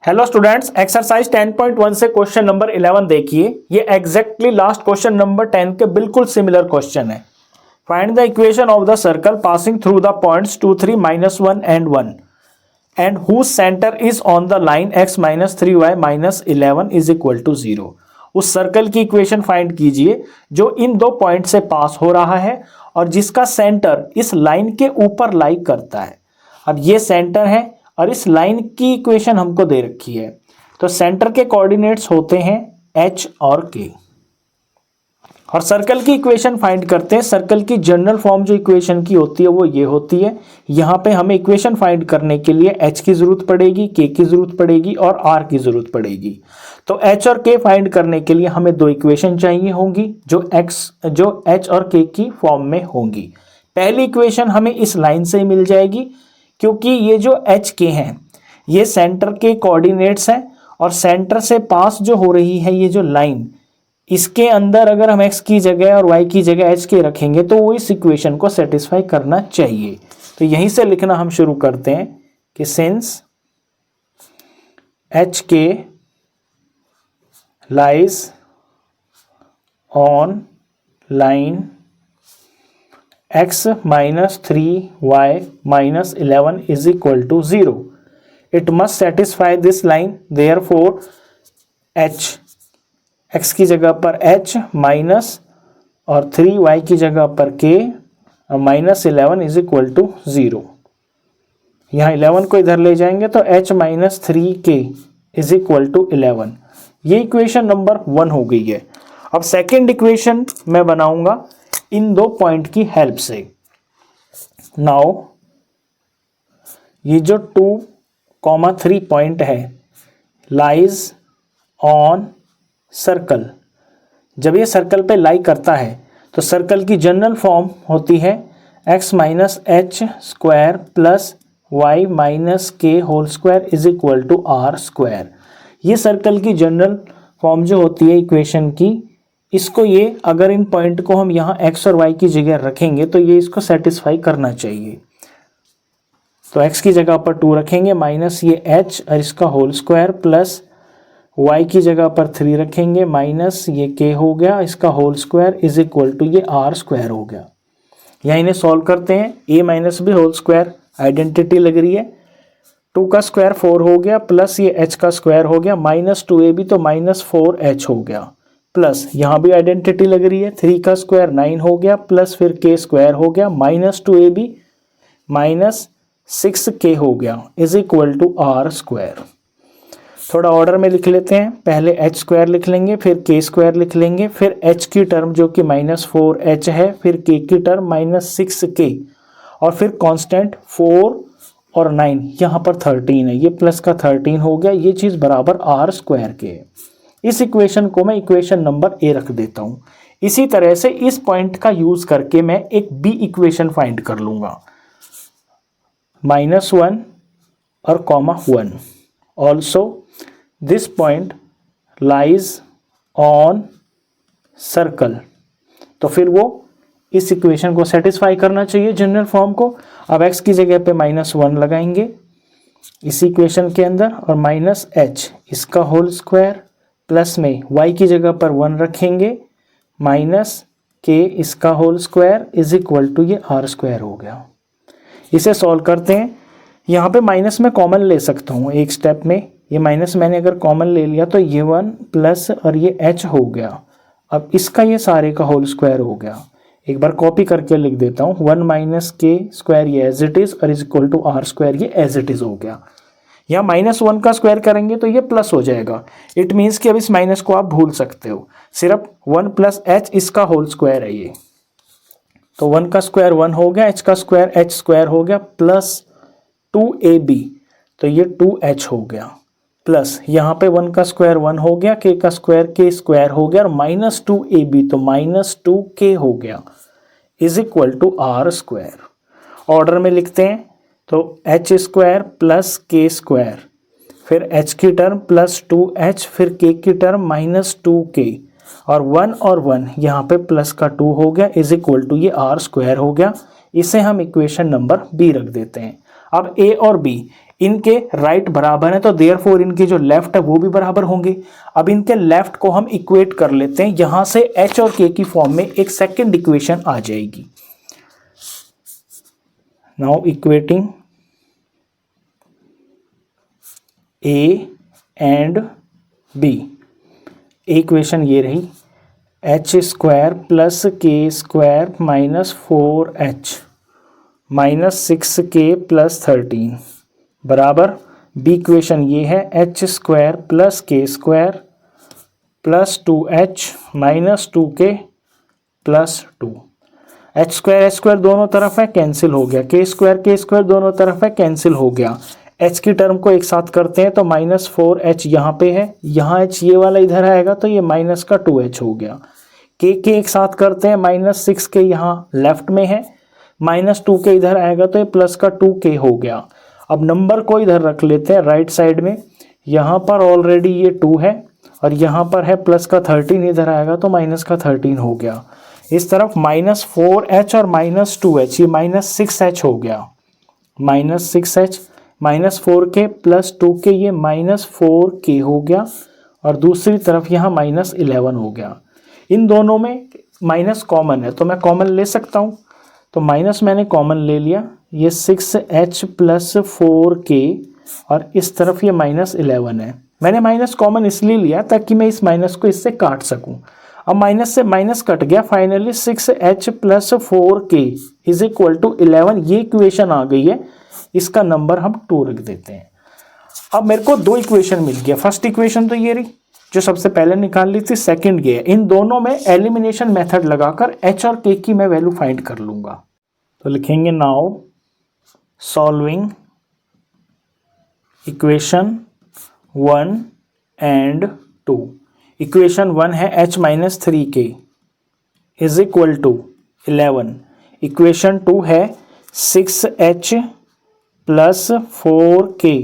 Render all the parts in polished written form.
Hello students, exercise 10.1 से question number 11 देखिए। ये एग्जैक्टली लास्ट क्वेश्चन नंबर 10 के बिल्कुल सिमिलर क्वेश्चन है। Find the equation of the circle passing through the points 2, 3, -1 and 1 and whose centre is on the line x - 3y - 11 is equal to 0। उस circle की equation find कीजिए जो इन दो point से पास हो रहा है और जिसका सेंटर इस लाइन के ऊपर लाई करता है। अब ये सेंटर है और इस लाइन की इक्वेशन हमको दे रखी है, तो सेंटर के कोऑर्डिनेट्स होते हैं h और k। और सर्कल की इक्वेशन फाइंड करते हैं। सर्कल की जनरल फॉर्म जो इक्वेशन की होती है वो ये होती है। यहाँ पे हमें इक्वेशन फाइंड करने के लिए h की जरूरत पड़ेगी, k की जरूरत पड़ेगी और r की जरूरत पड़ेगी। तो h और k फाइंड करने के लिए हमें दो इक्वेशन चाहिए होंगी जो h और k की फॉर्म में होंगी। पहली इक्वेशन हमें इस लाइन से ही मिल जाएगी क्योंकि ये जो एच के हैं ये सेंटर के कोऑर्डिनेट्स हैं और सेंटर से पास जो हो रही है ये जो लाइन, इसके अंदर अगर हम x की जगह और y की जगह h के रखेंगे तो वो इस इक्वेशन को सेटिस्फाई करना चाहिए। तो यहीं से लिखना हम शुरू करते हैं कि सिंस एच के lies on line x - 3y - 11 is equal to 0. It must satisfy this line. Therefore, h x की जगह पर h माइनस और 3y की जगह पर k और -11 इज इक्वल टू 0। यहाँ 11 को इधर ले जाएंगे तो h - 3k is equal to 11। ये इक्वेशन नंबर 1 हो गई है। अब सेकेंड इक्वेशन मैं बनाऊंगा इन दो पॉइंट की हेल्प से। नाउ ये जो 2, 3 पॉइंट है लाइज ऑन सर्कल। जब ये सर्कल पे लाई करता है तो सर्कल की जनरल फॉर्म होती है x - h square plus y - k whole square is equal to r square. ये सर्कल की जनरल फॉर्म जो होती है इक्वेशन की, इसको ये अगर इन पॉइंट को हम यहाँ x और y की जगह रखेंगे तो ये इसको सेटिस्फाई करना चाहिए। तो x की जगह पर 2 रखेंगे माइनस ये h और इसका होल स्क्वायर प्लस y की जगह पर 3 रखेंगे माइनस ये k हो गया इसका whole square is equal to ये r स्क्वायर हो गया। यहाँ इन्हें सॉल्व करते हैं। a - b whole square identity लग रही है, 2 का स्क्वायर 4 हो गया प्लस ये h का स्क्वायर हो गया -2ab तो -4h हो गया प्लस यहाँ भी आइडेंटिटी लग रही है, 3 का स्क्वायर 9 हो गया प्लस फिर k स्क्वायर हो गया -2ab -6k हो गया is equal to r square. थोड़ा ऑर्डर में लिख लेते हैं। पहले h स्क्वायर लिख लेंगे, फिर k स्क्वायर लिख लेंगे, फिर h की टर्म जो कि -4h है, फिर k की टर्म -6k और फिर कांस्टेंट 4 और 9, यहाँ पर 13 है, ये प्लस का 13 हो गया। ये चीज़ बराबर r स्क्वायर के है। इस इक्वेशन को मैं इक्वेशन नंबर ए रख देता हूँ। इसी तरह से इस पॉइंट का यूज करके मैं एक बी इक्वेशन फाइंड कर लूँगा -1 और -1। Also this point lies on circle, तो फिर वो इस इक्वेशन को सेटिस्फाई करना चाहिए जनरल फॉर्म को। अब x की जगह पे -1 लगाएंगे इस इक्वेशन के अंदर और -h इसका होल स्क्वायर प्लस में y की जगह पर 1 रखेंगे -k इसका whole square is equal to ये r स्क्वायर हो गया। इसे सॉल्व करते हैं। यहाँ पे माइनस में कॉमन ले सकता हूँ एक स्टेप में। ये माइनस मैंने अगर कॉमन ले लिया तो ये 1 प्लस और ये h हो गया। अब इसका ये सारे का होल स्क्वायर हो गया। एक बार कॉपी करके लिख देता हूँ, 1 - k स्क्वायर ये एज इट इज और is equal to r square ये एज इट इज हो गया। यहाँ -1 का स्क्वायर करेंगे तो ये प्लस हो जाएगा। इट मीन्स कि अब इस माइनस को आप भूल सकते हो, सिर्फ 1 प्लस h इसका होल स्क्वायर है ये। तो 1 का स्क्वायर 1 हो गया, h का स्क्वायर h स्क्वायर हो गया प्लस 2ab तो ये 2h हो गया प्लस यहाँ पे 1 का स्क्वायर 1 हो गया, k का स्क्वायर k स्क्वायर हो गया और -2ab तो -2k हो गया is equal to r square. Order में लिखते हैं तो h square plus k square, फिर h की टर्म प्लस 2h, फिर k की टर्म -2k और 1 और 1 यहाँ पे प्लस का 2 हो गया इज इक्वल टू ये r स्क्वायर हो गया। इसे हम इक्वेशन नंबर बी रख देते हैं। अब ए और बी इनके राइट बराबर है तो देयरफॉर इनके जो लेफ्ट है वो भी बराबर होंगे। अब इनके लेफ्ट को हम इक्वेट कर लेते हैं, यहां से h और k की फॉर्म में एक सेकंड इक्वेशन आ जाएगी। Now equating a and b, equation ये रही h square plus K square minus 4h minus 6k plus 13 बराबर बी इक्वेशन ये है h square plus K square plus 2h minus 2k plus 2। h square दोनों तरफ है, cancel हो गया। के स्क्वायर दोनों तरफ है, कैंसिल हो गया। h की टर्म को एक साथ करते हैं तो माइनस 4h यहाँ पे है, यहाँ h ये वाला इधर आएगा तो ये माइनस का 2h हो गया। के एक साथ करते हैं, माइनस 6k यहाँ लेफ्ट में है, माइनस 2k इधर आएगा तो ये प्लस का 2k हो गया। अब नंबर को इधर रख लेते हैं राइट साइड में, यहाँ पर ऑलरेडी ये 2 है और यहाँ पर है प्लस का 13 इधर आएगा तो माइनस का 13 हो गया। इस तरफ माइनस 4h और माइनस 2h, ये माइनस 6h हो गया, minus 6h minus 4k plus 2k, ये माइनस 4k हो गया। और दूसरी तरफ यहाँ माइनस 11 हो गया। इन दोनों में माइनस कॉमन है तो मैं कॉमन ले सकता हूँ, तो माइनस मैंने कॉमन ले लिया, ये 6h प्लस 4k और इस तरफ ये माइनस 11 है। मैंने माइनस कॉमन इसलिए लिया ताकि मैं इस माइनस को इससे काट सकूं। अब माइनस से माइनस कट गया, finally 6h plus 4k is equal to 11, ये इक्वेशन आ गई है। इसका नंबर हम 2 रख देते हैं। अब मेरे को 2 इक्वेशन मिल गया। फर्स्ट इक्वेशन तो ये रही जो सबसे पहले निकाल ली थी, सेकंड ये है। इन दोनों में एलिमिनेशन मेथड लगाकर h और k की मैं वैल्यू फाइंड कर लूंगा। तो लिखेंगे now solving equation 1 and 2। Equation 1 है h minus 3k is equal to 11। Equation 2 है 6h plus 4k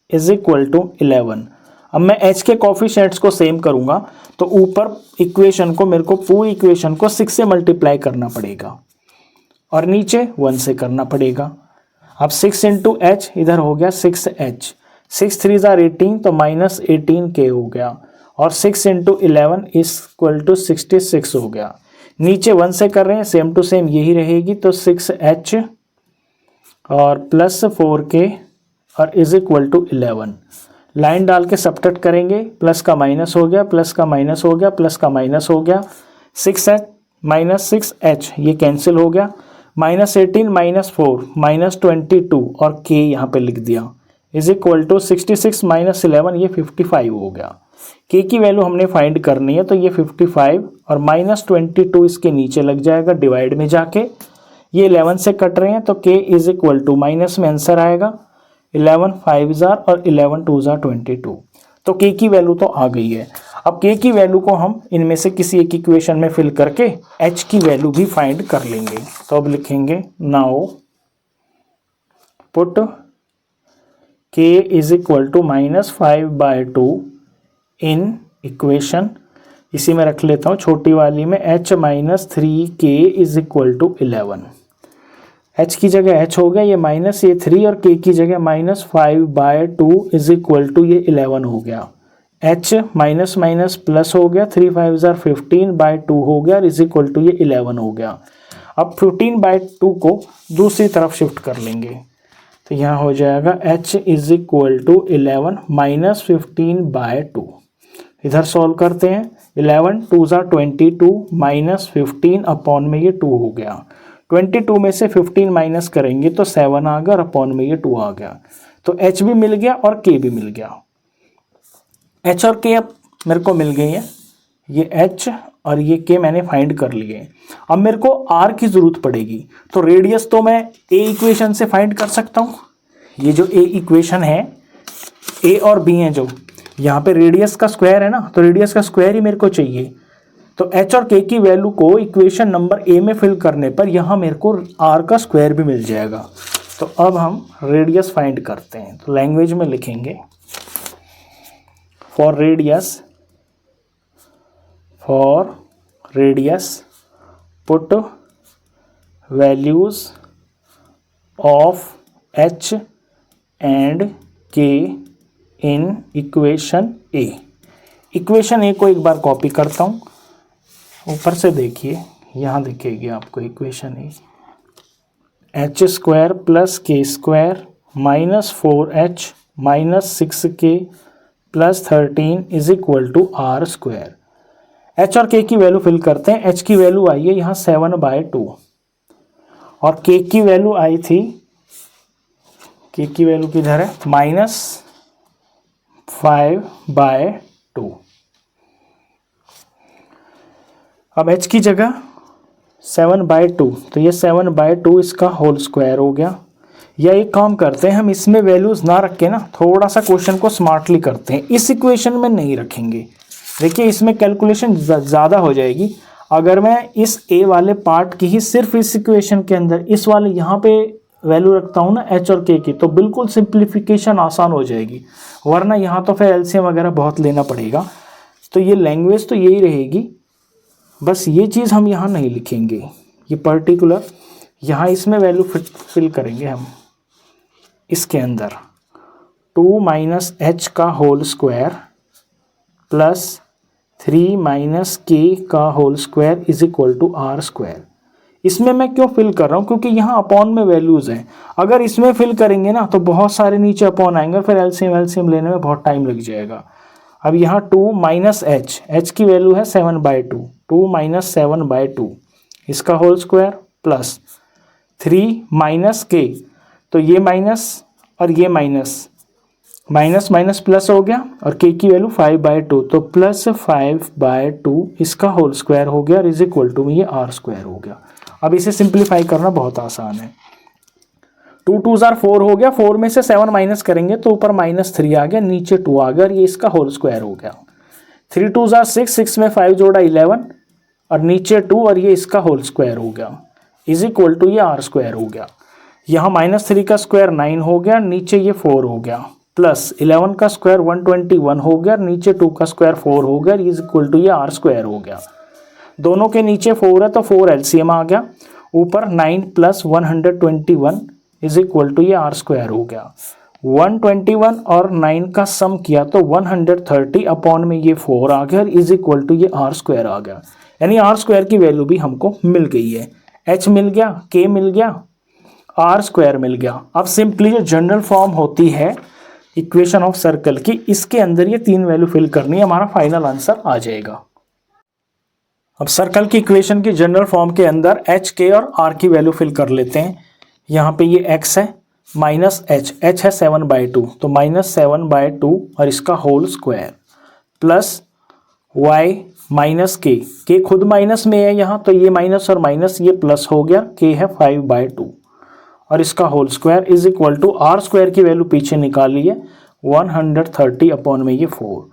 is equal to 11। अब मैं h के कोफिशिएंट्स को सेम करूंगा तो ऊपर इक्वेशन को मेरे को पूरी इक्वेशन को 6 से मल्टीप्लाई करना पड़ेगा और नीचे 1 से करना पड़ेगा। अब 6 इंटू एच इधर हो गया 6h, 6 3 ज़ार 18 तो माइनस 18k हो गया और 6 इंटू 11 इक्वल टू 66 हो गया। नीचे 1 से कर रहे हैं, सेम टू सेम यही रहेगी तो 6h और प्लस 4k और इज इक्वल टू 11। लाइन डाल के सब्ट्रैक्ट करेंगे, प्लस का माइनस हो गया, प्लस का माइनस हो गया, प्लस का माइनस हो गया, 6h माइनस 6h ये कैंसिल हो गया, माइनस 18 माइनस 4 माइनस 22 और k यहाँ पे लिख दिया इज इक्वल टू 66 माइनस 11 ये 55 हो गया। k की वैल्यू हमने फाइंड करनी है तो ये 55 और माइनस 22 इसके नीचे लग जाएगा डिवाइड में जाके, ये 11 से कट रहे हैं तो k is equal to minus में आंसर आएगा 11 5 ज़ार और 11 2 ज़ार 22। तो k की वैल्यू तो आ गई है। अब k की वैल्यू को हम इनमें से किसी एक इक्वेशन में फिल करके h की वैल्यू भी फाइंड कर लेंगे। तो अब लिखेंगे now put k is equal to minus 5/2 in equation, इसी में रख लेता हूँ छोटी वाली में h minus 3k is equal to 11। h की जगह h हो गया, ये माइनस ये 3 और k की जगह माइनस 5/2 इज इक्वल टू ये 11 हो गया। h माइनस माइनस प्लस हो गया, 3 5 ज़ार 15/2 हो गया और इज इक्वल टू ये 11 हो गया। अब 15/2 को दूसरी तरफ शिफ्ट कर लेंगे तो यहाँ हो जाएगा h is equal to 11 minus 15/2। इधर सॉल्व करते हैं, 11 2 ज़ार 22 माइनस 15 अपॉन में ये 2 हो गया। 22 में से 15 माइनस करेंगे तो 7 आ गया और अपॉन में ये 2 आ गया। तो h भी मिल गया और k भी मिल गया। h और k अब मेरे को मिल गई है, ये h और ये k मैंने फाइंड कर लिए। अब मेरे को r की ज़रूरत पड़ेगी तो रेडियस तो मैं a इक्वेशन से फाइंड कर सकता हूँ। ये जो a इक्वेशन है, a और b हैं जो, यहाँ पे रेडियस का स्क्वायर है ना, तो रेडियस का स्क्वायर ही मेरे को चाहिए। तो h और k की वैल्यू को इक्वेशन नंबर a में फिल करने पर यहाँ मेरे को r का स्क्वायर भी मिल जाएगा। तो अब हम रेडियस फाइंड करते हैं। तो लैंग्वेज में लिखेंगे for radius put values of h and के इन इक्वेशन ए। इक्वेशन ए को एक बार कॉपी करता हूँ, ऊपर से देखिए, यहाँ दिखेगी आपको equation A. H square plus K square minus 4h minus 6k plus 13 is equal to R square. H और के की वैल्यू फिल करते हैं। एच की वैल्यू आई है यहाँ 7/2 और के की वैल्यू आई थी, के की वैल्यू किधर है, -5/2। अब h की जगह 7/2, तो ये 7/2 इसका होल स्क्वायर हो गया। या एक काम करते हैं, हम इसमें वैल्यूज ना रख के ना थोड़ा सा क्वेश्चन को स्मार्टली करते हैं, इस इक्वेशन में नहीं रखेंगे। देखिए इसमें कैलकुलेशन ज़्यादा हो जाएगी। अगर मैं इस a वाले पार्ट की ही सिर्फ इस इक्वेशन के अंदर इस वाले यहाँ पे वैल्यू रखता हूँ ना h और k की, तो बिल्कुल सिंप्लीफिकेशन आसान हो जाएगी, वरना यहाँ तो फिर एलसीएम वगैरह बहुत लेना पड़ेगा। तो ये लैंग्वेज तो यही रहेगी, बस ये चीज़ हम यहाँ नहीं लिखेंगे, ये पर्टिकुलर यहाँ इसमें वैल्यू फिल करेंगे हम इसके अंदर 2 - h का होल स्क्वायर प्लस 3 - k का whole square is equal to R square. इसमें मैं क्यों फिल कर रहा हूँ, क्योंकि यहाँ अपॉन में वैल्यूज़ हैं। अगर इसमें फिल करेंगे ना तो बहुत सारे नीचे अपॉन आएंगे, फिर एलसीएम लेने में बहुत टाइम लग जाएगा। अब यहाँ 2 - h की वैल्यू है 7/2, 2 - 7/2 इसका होल स्क्वायर प्लस 3 - k, तो ये माइनस और ये माइनस, माइनस माइनस प्लस हो गया, और k की वैल्यू 5/2, तो प्लस 5/2 इसका होल स्क्वायर हो गया और इज इक्वल टू ये आर स्क्वायर हो गया। अब इसे सिंप्लीफाई करना बहुत आसान है। 2 2 4 हो गया, 4 में से 7 माइनस करेंगे तो ऊपर -3 आ गया, नीचे 2 आ गया और ये इसका होल स्क्वायर हो गया। 3 2 6, 6 में 5 जोड़ा 11 और नीचे 2 और ये इसका होल स्क्वायर हो गया इज इक्वल टू ये आर स्क्वायर हो गया। यहाँ -3 का स्क्वायर 9 हो गया, नीचे ये 4 हो गया, प्लस 11 का स्क्वायर 121 हो गया, नीचे 2 का स्क्वायर 4 हो गया, इज इक्वल टू ये आर स्क्वायर हो गया। दोनों के नीचे 4 है तो 4 एलसीएम आ गया, ऊपर 9 + 121 इज इक्वल टू ये आर स्क्वायर हो गया। 121 और 9 का सम किया तो 130 अपॉन में ये 4 आ गया, इज इक्वल टू ये आर स्क्वायर आ गया। यानी आर स्क्वायर की वैल्यू भी हमको मिल गई है, h मिल गया, k मिल गया, आर स्क्वायर मिल गया। अब सिंपली जो जनरल फॉर्म होती है इक्वेशन ऑफ सर्कल की, इसके अंदर ये 3 वैल्यू फिल करनी है, हमारा फाइनल आंसर आ जाएगा। अब सर्कल की इक्वेशन की जनरल फॉर्म के अंदर h, k और r की वैल्यू फिल कर लेते हैं। यहाँ पे ये x है माइनस h है 7/2, तो -7/2 और इसका whole square plus y minus k खुद माइनस में है यहाँ, तो ये माइनस और माइनस ये प्लस हो गया, k है 5/2 और इसका whole square is equal to R square की वैल्यू पीछे निकाली है 130 अपॉन में ये 4।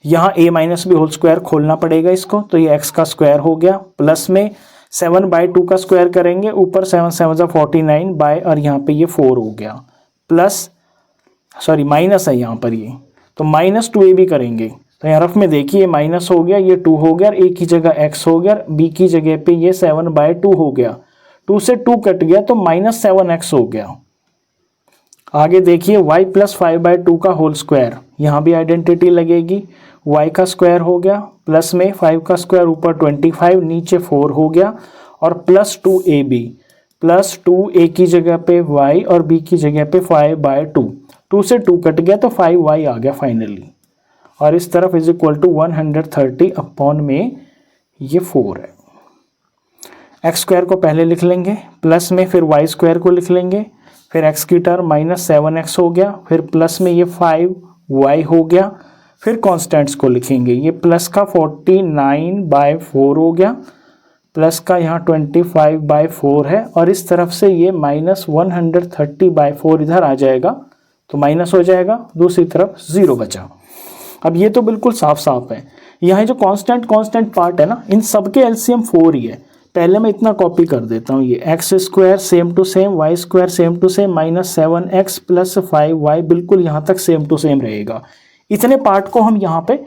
यहाँ a माइनस भी होल स्क्वायर खोलना पड़ेगा इसको, तो ये x का स्क्वायर हो गया, प्लस में 7/2 का स्क्वायर करेंगे, ऊपर 7 7 49 बाय और यहाँ पे ये 4 हो गया, प्लस सॉरी माइनस है यहाँ पर ये, तो -2a भी करेंगे, तो यहाँ रफ में देखिए माइनस हो गया, ये 2 हो गया, a की जगह x हो गया, b की जगह पे ये 7/2 हो गया, 2 से 2 कट गया तो -7x हो गया। आगे देखिए y + 5/2 का होल स्क्वायर, यहाँ भी आइडेंटिटी लगेगी, y का स्क्वायर हो गया, प्लस में 5 का स्क्वायर ऊपर 25, नीचे 4 हो गया, और प्लस 2ab, प्लस 2a की जगह पे y और b की जगह पे 5/2, 2 से 2 कट गया तो 5y आ गया फाइनली, और इस तरफ इज इक्वल टू 130 अपॉन में ये 4 है। एक्स स्क्वायर को पहले लिख लेंगे, प्लस में फिर वाई स्क्वायर को लिख लेंगे, फिर एक्स की टर्म -7x हो गया, फिर प्लस में ये 5y हो गया, फिर कॉन्स्टेंट्स को लिखेंगे, ये प्लस का 49/4 हो गया, प्लस का यहाँ 25/4 है, और इस तरफ से ये -130/4 इधर आ जाएगा, तो माइनस हो जाएगा, दूसरी तरफ 0 बचा। अब ये तो बिल्कुल साफ साफ है। यहाँ जो कांस्टेंट पार्ट है ना, इन सब के एलसीएम 4 ही है। पहले मैं इतना कॉपी कर देता हूँ, ये X square same to same, Y square same to same, -7x + 5y बिल्कुल यहाँ तक सेम टू सेम रहेगा। इतने पार्ट को हम यहाँ पे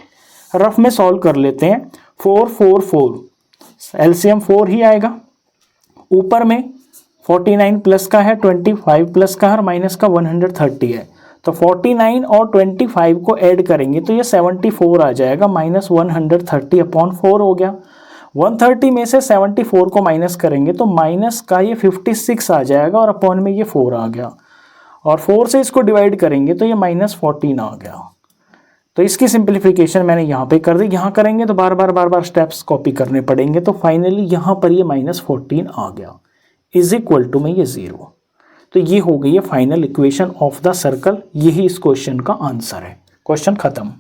रफ में सॉल्व कर लेते हैं। 4 4 4 एलसीएम 4 ही आएगा, ऊपर में 49 प्लस का है, 25 प्लस का है और माइनस का 130 है, तो 49 और 25 को ऐड करेंगे तो ये 74 आ जाएगा, माइनस 130/4 हो गया। 130 में से 74 को माइनस करेंगे तो माइनस का ये 56 आ जाएगा और अपॉन में ये 4 आ गया, और 4 से इसको डिवाइड करेंगे तो ये -14 आ गया। तो इसकी सिंप्लीफिकेशन मैंने यहाँ पे कर दी। यहाँ करेंगे तो बार बार स्टेप्स कॉपी करने पड़ेंगे, तो फाइनली यहाँ पर ये -14 आ गया, इज इक्वल टू में ये 0। तो ये हो गई है final equation of the circle. यही इस क्वेश्चन का आंसर है। क्वेश्चन खत्म।